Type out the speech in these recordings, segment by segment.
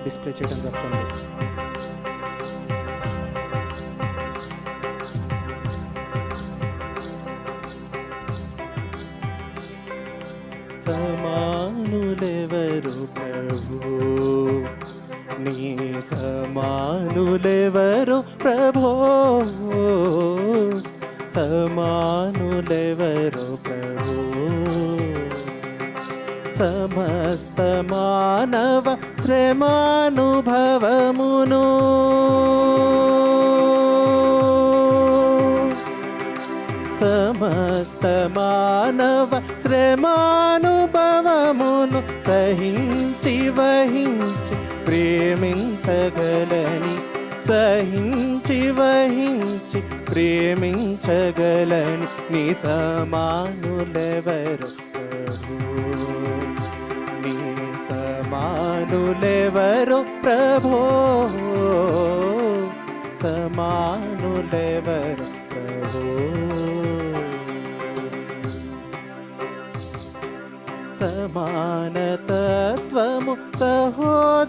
Display చేయడం జరుగుతుంది. సమానులెవరు ప్రభు, నీ సమానులెవరు ప్రభో, సమానులెవరు ప్రభు. సమస్త మానవ శ్రమానుభవమును సమస్త మానవ శ్రమానుభవమును సహించి వహించి ప్రేమించగలని, సహించి వహించి ప్రేమించగలని నీ సమానులెవరు ప్రభు, నీ సమానులెవరు ప్రభో, సమానులెవరు ప్రభో. సమానతత్వము సహోదరత్వము,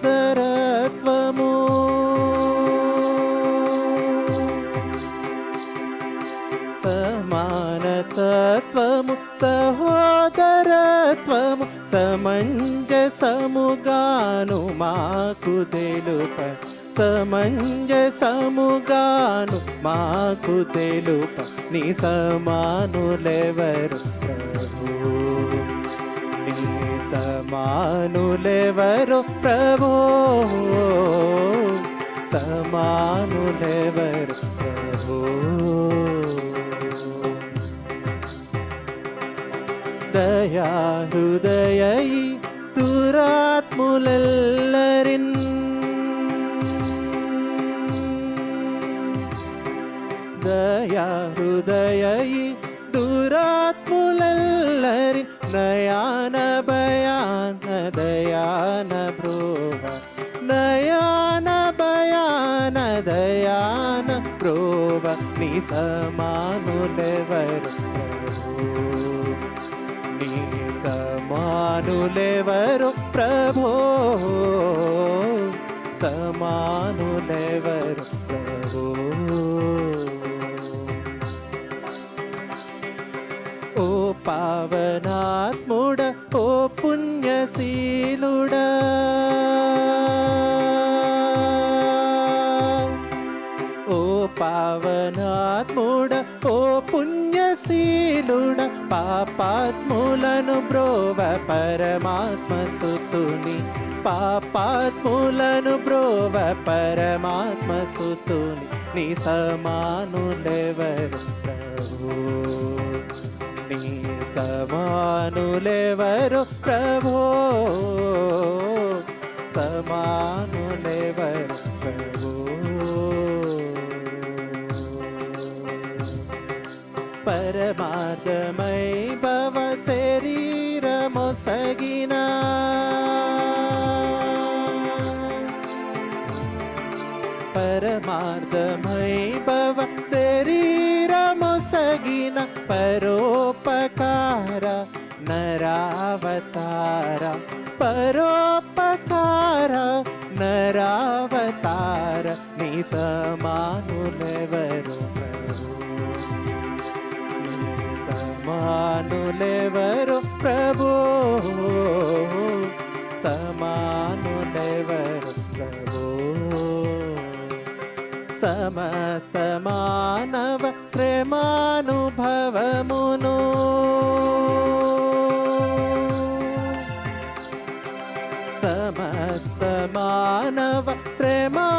సమానతత్వము సహోదరత్వము సమంజసముగాను మాకు తెలుప, సమంజసముగాను మాకు తెలుప నీ సమానులెవరు ప్రభు, నీ సమానులెవరు ప్రభో, సమానులెవరు ప్రభో. దయాహృదయీ దురాత్ములెల్లరిన్, దయాహృదయీ దురాత్ములెల్లరిన్ నయాన భయాన దయాన బ్రోవ, నయాన భయాన దయాన బ్రోవ నీ సమానులెవరు ప్రభు, నీ సమానులెవరు ప్రభో, సమానులెవరు ప్రభో. ఓ పావనాత్ముడ, ఓ పుణ్యశీలుడా, ఓ పావనాత్ముడ, ఓ పుణ్యశీలుడ, పాపాత్ములను బ్రోవ పరమాత్మ సుతుని, పాపాత్ములను బ్రోవ పరమాత్మ సుతుని నీ సమానులెవరు ప్రభు, నీ సమానులెవరు ప్రభో, సమానులెవరు ప్రభో. పరమార్థమై భవ శరీరమొసగిన, పరమార్థమై భవ శరీరమొసగిన పరోపకార నరావతార, పరోపకార నరావతార నీ సమానులెవరు ప్రభు, నీ సమానులెవరు ప్రభో, సమానులెవరు ప్రభో. సమస్త మానవ శ్రమానుభవమును సమస్త మానవ శ్రమానుభవమును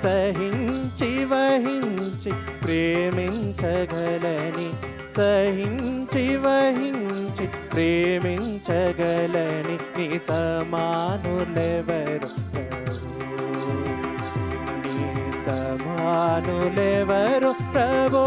సహించి వహించి ప్రేమించగలని, సహించి వహించి ప్రేమించగలని నీ సమానులెవరు ప్రభు, నీ సమానులెవరు ప్రభో,